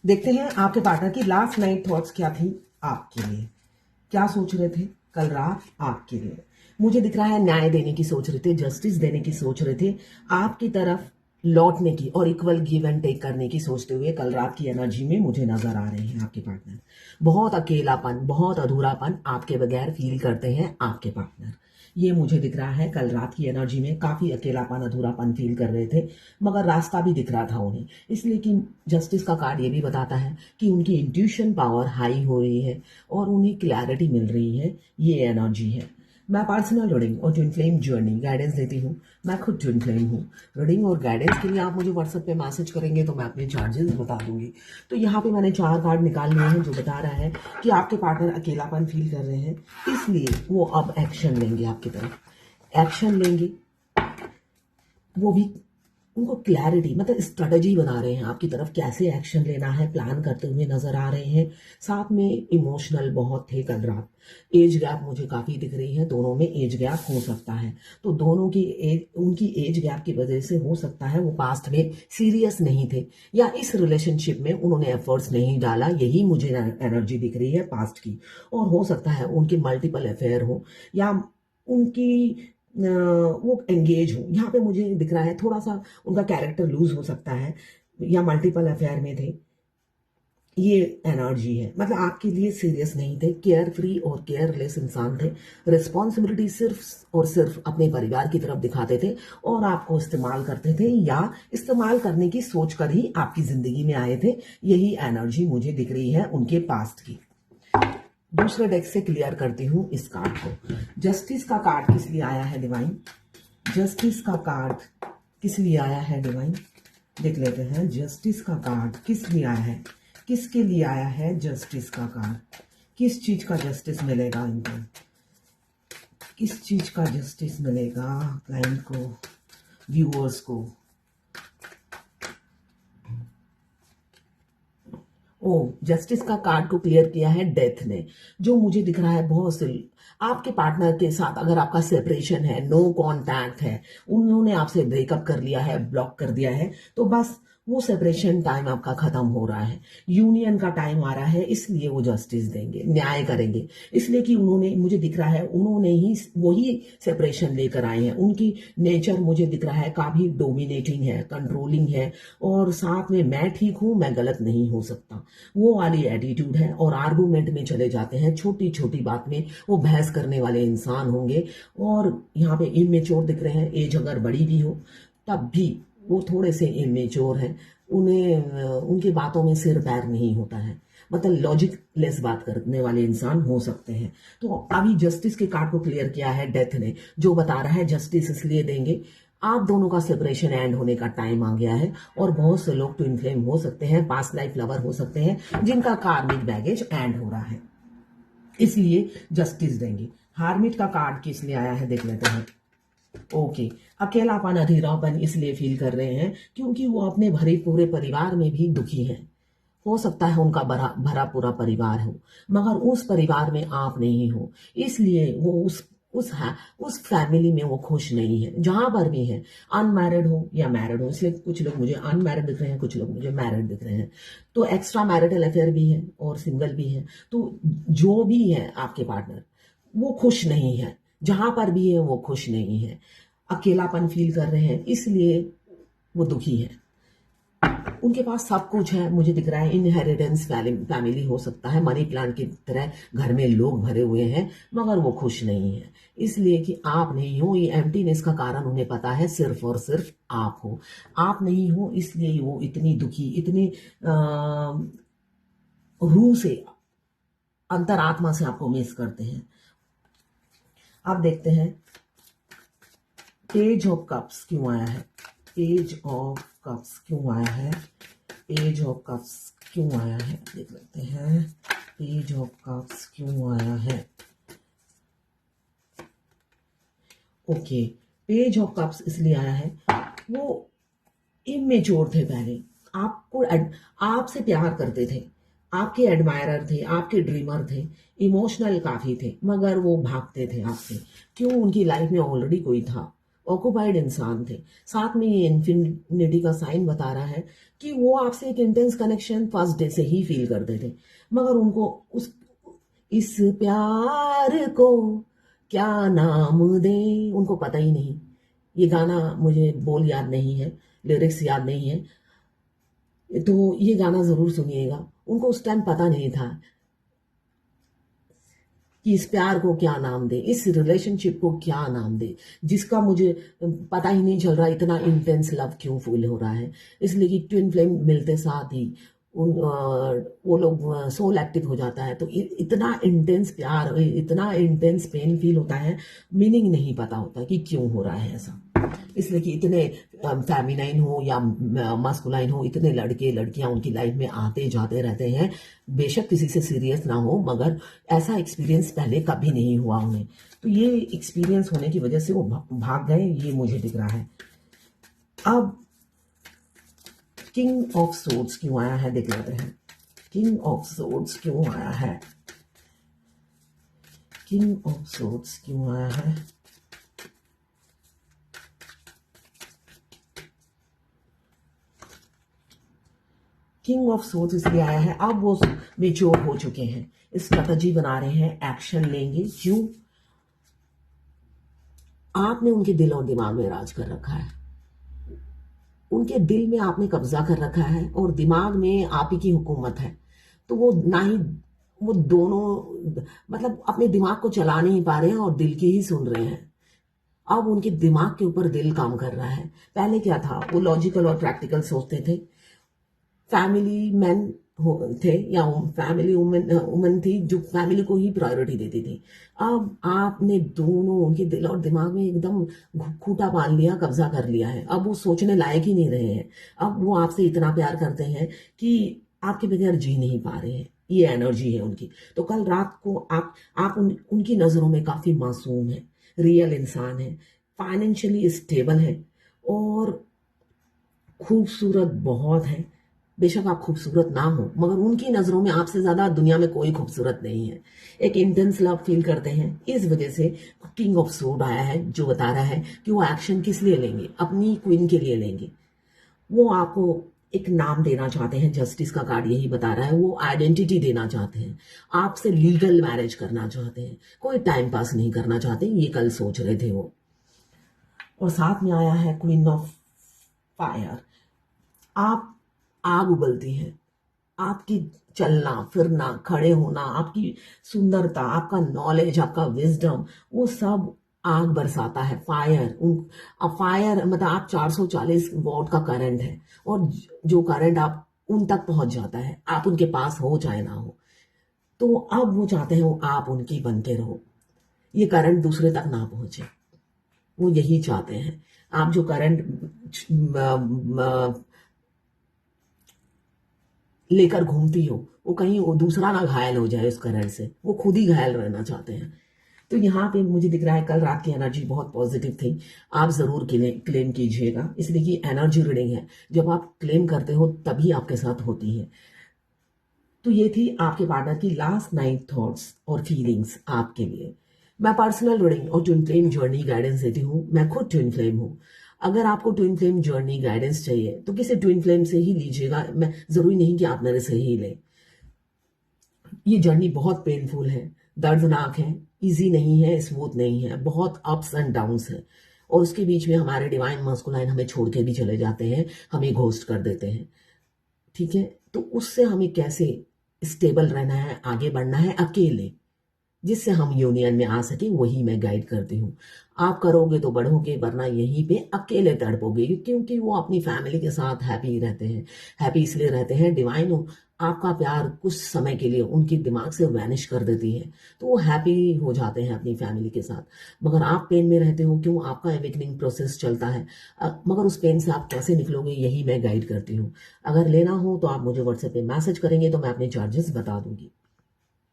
देखते हैं आपके पार्टनर की लास्ट नाइट थॉट्स क्या थी आपके लिए, क्या सोच रहे थे कल रात आपके लिए। मुझे दिख रहा है न्याय देने की सोच रहे थे, जस्टिस देने की सोच रहे थे, आपकी तरफ लौटने की और इक्वल गिव एंड टेक करने की सोचते हुए कल रात की एनर्जी में मुझे नजर आ रहे हैं आपके पार्टनर। बहुत अकेलापन, बहुत अधूरापन आपके बगैर फील करते हैं आपके पार्टनर। ये मुझे दिख रहा है कल रात की एनर्जी में काफी अकेलापन, अधूरापन फील कर रहे थे, मगर रास्ता भी दिख रहा था उन्हें। इसलिए कि जस्टिस का कार्ड ये भी बताता है कि उनकी इंट्यूशन पावर हाई हो रही है और उन्हें क्लैरिटी मिल रही है, ये एनर्जी है। मैं पर्सनल रीडिंग और ट्विन फ्लेम जर्नी गाइडेंस देती हूँ। मैं खुद ट्विन फ्लेम हूँ। रीडिंग और गाइडेंस के लिए आप मुझे व्हाट्सएप पे मैसेज करेंगे तो मैं अपने चार्जेस बता दूंगी। तो यहाँ पे मैंने 4 कार्ड निकाल लिए हैं जो बता रहा है कि आपके पार्टनर अकेलापन फील कर रहे हैं, इसलिए वो अब एक्शन लेंगे आपकी तरफ। एक्शन लेंगे, वो भी उनको क्लैरिटी मतलब स्ट्रेटजी बना रहे हैं आपकी तरफ, कैसे एक्शन लेना है प्लान करते हुए नजर आ रहे हैं। साथ में इमोशनल बहुत थे कल रात। एज गैप मुझे काफी दिख रही है, दोनों में एज गैप हो सकता है। तो दोनों की उनकी एज गैप की वजह से हो सकता है वो पास्ट में सीरियस नहीं थे या इस रिलेशनशिप में उन्होंने एफर्ट्स नहीं डाला, यही मुझे एनर्जी दिख रही है पास्ट की। और हो सकता है उनके मल्टीपल अफेयर हो या उनकी वो एंगेज हो। यहाँ पे मुझे दिख रहा है थोड़ा सा उनका कैरेक्टर लूज हो सकता है या मल्टीपल अफेयर में थे, ये एनर्जी है। मतलब आपके लिए सीरियस नहीं थे, केयर फ्री और केयरलेस इंसान थे। रिस्पॉन्सिबिलिटी सिर्फ और सिर्फ अपने परिवार की तरफ दिखाते थे और आपको इस्तेमाल करते थे या इस्तेमाल करने की सोच कर ही आपकी जिंदगी में आए थे। यही एनर्जी मुझे दिख रही है उनके पास्ट की। दूसरे डेक से क्लियर करती हूँ इस कार्ड को। जस्टिस का कार्ड किस लिए आया है डिवाइन? जस्टिस का कार्ड किस लिए आया है डिवाइन? देख लेते हैं जस्टिस का कार्ड किस लिए आया है, किसके लिए आया है जस्टिस का कार्ड। किस चीज का जस्टिस मिलेगा इनको, किस चीज का जस्टिस मिलेगा क्लाइंट को, व्यूअर्स को। ओ, जस्टिस का कार्ड को क्लियर किया है डेथ ने। जो मुझे दिख रहा है बहुत से आपके पार्टनर के साथ अगर आपका सेपरेशन है, नो कांटेक्ट है, उन्होंने आपसे ब्रेकअप कर लिया है, ब्लॉक कर दिया है, तो बस वो सेपरेशन टाइम आपका खत्म हो रहा है, यूनियन का टाइम आ रहा है, इसलिए वो जस्टिस देंगे, न्याय करेंगे। इसलिए कि उन्होंने, मुझे दिख रहा है उन्होंने ही वही सेपरेशन लेकर आए हैं। उनकी नेचर मुझे दिख रहा है काफी डोमिनेटिंग है, कंट्रोलिंग है और साथ में मैं ठीक हूं, मैं गलत नहीं हो सकता, वो वाली एटीट्यूड है। और आर्गूमेंट में चले जाते हैं, छोटी छोटी बात में वो बहस करने वाले इंसान होंगे। और यहाँ पे इमेच्योर दिख रहे हैं, एज अगर बड़ी भी हो तब भी वो थोड़े से इमेच्योर हैं। उन्हें उनकी बातों में सिर पैर नहीं होता है, मतलब लॉजिक लेस बात करने वाले इंसान हो सकते हैं। तो अभी जस्टिस के कार्ड को क्लियर किया है डेथ ने, जो बता रहा है जस्टिस इसलिए देंगे, आप दोनों का सेपरेशन एंड होने का टाइम आ गया है। और बहुत से लोग ट्विन फ्लेम हो सकते हैं, पास्ट लाइफ लवर हो सकते हैं, जिनका कार्मिक बैगेज एंड हो रहा है, इसलिए जस्टिस देंगे। हार्मिट का कार्ड किस लिए आया है देख लेते हैं। ओके, अकेलापन, अधीरापन इसलिए फील कर रहे हैं क्योंकि वो अपने भरे पूरे परिवार में भी दुखी हैं। हो सकता है उनका भरा पूरा परिवार हो, मगर उस परिवार में आप नहीं हो, इसलिए वो उस फैमिली में वो खुश नहीं है, जहां पर भी है, अनमैरिड हो या मैरिड हो। इसलिए कुछ लोग मुझे अनमैरिड दिख रहे हैं, कुछ लोग मुझे मैरिड दिख रहे हैं। तो एक्स्ट्रा मैरिटल अफेयर भी है और सिंगल भी है। तो जो भी है आपके पार्टनर वो खुश नहीं है, जहां पर भी है वो खुश नहीं है, अकेलापन फील कर रहे हैं, इसलिए वो दुखी है। उनके पास सब कुछ है, मुझे दिख रहा है इनहेरिटेंस फैमिली हो सकता है, मनी प्लांट की तरह घर में लोग भरे हुए हैं, मगर वो खुश नहीं है, इसलिए कि आप नहीं हो। ये एम्प्टीनेस का कारण उन्हें पता है, सिर्फ और सिर्फ आप हो। आप नहीं हो इसलिए वो इतनी दुखी, इतनी रूह से, अंतरात्मा से आपको मिस करते हैं। अब देखते हैं पेज ऑफ कप्स क्यों आया है, पेज ऑफ कप्स क्यों आया है, पेज ऑफ कप्स क्यों आया है, देख लेते हैं पेज ऑफ कप्स क्यों आया है। ओके, पेज ऑफ कप्स इसलिए आया है, वो इमेच्योर थे पहले, आपसे प्यार करते थे, आपके एडमायरर थे, आपके ड्रीमर थे, इमोशनल काफी थे, मगर वो भागते थे आपसे। क्यों? उनकी लाइफ में ऑलरेडी कोई था ऑक्युपाइड इंसान थे। साथ में ये इन्फिनिटी का साइन बता रहा है कि वो आपसे एक इंटेंस कनेक्शन फर्स्ट डे से ही फील करते थे, मगर उनको उस इस प्यार को क्या नाम दें उनको पता ही नहीं। ये गाना मुझे बोल याद नहीं है, लिरिक्स याद नहीं है, तो ये गाना जरूर सुनिएगा। उनको उस टाइम पता नहीं था कि इस प्यार को क्या नाम दे, इस रिलेशनशिप को क्या नाम दे, जिसका मुझे पता ही नहीं चल रहा इतना इंटेंस लव क्यों फील हो रहा है। इसलिए कि ट्विन फ्लेम मिलते साथ ही वो लोग सोल एक्टिव हो जाता है, तो इतना इंटेंस प्यार, इतना इंटेंस पेन फील होता है, मीनिंग नहीं पता होता कि क्यों हो रहा है ऐसा। इसलिए कि इतने फेमिनाइन हो या मस्कुलाइन हो, इतने लड़के लड़कियां उनकी लाइफ में आते जाते रहते हैं, बेशक किसी से सीरियस ना हो, मगर ऐसा एक्सपीरियंस पहले कभी नहीं हुआ उन्हें। तो ये एक्सपीरियंस होने की वजह से वो भाग गए, ये मुझे दिख रहा है। अब किंग ऑफ सोर्ड्स क्यों आया है देख लेते हैं। किंग ऑफ सोर्ड्स क्यों आया है, किंग ऑफ सोर्ड्स क्यों आया है। किंग ऑफ सोर्ड्स इसलिए आया है, अब वो मेच्योर हो चुके हैं, स्ट्रेटजी बना रहे हैं, एक्शन लेंगे। क्यों? आपने उनके दिल और दिमाग में राज कर रखा है, उनके दिल में आपने कब्जा कर रखा है और दिमाग में आप ही की हुकूमत है। तो वो ना ही वो दोनों मतलब अपने दिमाग को चला नहीं पा रहे हैं और दिल की ही सुन रहे हैं। अब उनके दिमाग के ऊपर दिल काम कर रहा है। पहले क्या था, वो लॉजिकल और प्रैक्टिकल सोचते थे, फैमिली मैन थे या फैमिली वुमन थी जो फैमिली को ही प्रायोरिटी देती थी। अब आपने दोनों उनके दिल और दिमाग में एकदम खूंटा बांध लिया, कब्जा कर लिया है। अब वो सोचने लायक ही नहीं रहे हैं। अब वो आपसे इतना प्यार करते हैं कि आपके बगैर जी नहीं पा रहे हैं। ये एनर्जी है उनकी। तो कल रात को आप उनकी नजरों में काफी मासूम है, रियल इंसान है, फाइनेंशियली स्टेबल है और खूबसूरत बहुत है। बेशक आप खूबसूरत ना हो, मगर उनकी नजरों में आपसे ज्यादा दुनिया में कोई खूबसूरत नहीं है। एक इंटेंस लव फील करते हैं, इस वजह से किंग ऑफ सोर्ड आया है, जो बता रहा है कि वो एक्शन किस लिए लेंगे, अपनी क्वीन के लिए लेंगे। वो आपको एक नाम देना चाहते हैं, जस्टिस का कार्ड यही बता रहा है। वो आइडेंटिटी देना चाहते हैं, आपसे लीगल मैरिज करना चाहते हैं, कोई टाइम पास नहीं करना चाहते, ये कल सोच रहे थे वो। और साथ में आया है क्वीन ऑफ फायर। आप आग उगलती है, आपकी चलना फिरना, खड़े होना, आपकी सुंदरता, आपका नॉलेज, आपका विजडम, वो सब आग बरसाता है। फायर मतलब आप 440 वॉट का करंट है और जो करंट आप उन तक पहुंच जाता है, आप उनके पास हो चाहे ना हो। तो अब वो चाहते हैं आप उनकी बनते रहो, ये करंट दूसरे तक ना पहुंचे। वो यही चाहते हैं, आप जो करंट लेकर घूमती हो, वो कहीं वो दूसरा ना घायल हो जाए उस करंट से, वो खुद ही घायल रहना चाहते हैं। तो यहाँ पे मुझे दिख रहा है कल रात की एनर्जी बहुत पॉजिटिव थी। आप जरूर क्लेम कीजिएगा, इसलिए कि एनर्जी रीडिंग है, जब आप क्लेम करते हो तभी आपके साथ होती है। तो ये थी आपके पार्टनर की लास्ट नाइट थॉट्स और फीलिंग्स आपके लिए। मैं पर्सनल रीडिंग और ट्विन फ्लेम जर्नी गाइडेंस देती हूँ। मैं खुद ट्विन फ्लेम हूँ। अगर आपको ट्विन फ्लेम जर्नी गाइडेंस चाहिए तो किसी ट्विन फ्लेम से ही लीजिएगा, मैं जरूरी नहीं कि आप मेरे से ही लें। ये जर्नी बहुत पेनफुल है, दर्दनाक है, इजी नहीं है, स्मूथ नहीं है, बहुत अप्स एंड डाउन्स है। और उसके बीच में हमारे डिवाइन मस्कुलाइन हमें छोड़ के भी चले जाते हैं, हमें घोस्ट कर देते हैं। ठीक है, तो उससे हमें कैसे स्टेबल रहना है, आगे बढ़ना है अकेले, जिससे हम यूनियन में आ सके, वही मैं गाइड करती हूँ। आप करोगे तो बढ़ोगे, वरना यहीं पे अकेले तड़पोगे, क्योंकि वो अपनी फैमिली के साथ हैप्पी रहते हैं। हैप्पी इसलिए रहते हैं, डिवाइन आपका प्यार कुछ समय के लिए उनके दिमाग से वैनिश कर देती है, तो वो हैप्पी हो जाते हैं अपनी फैमिली के साथ। मगर आप पेन में रहते हो, क्यों? आपका एवेकनिंग प्रोसेस चलता है, मगर उस पेन से आप कैसे निकलोगे, यही मैं गाइड करती हूँ। अगर लेना हो तो आप मुझे व्हाट्सएप पे मैसेज करेंगे तो मैं अपने चार्जेस बता दूंगी।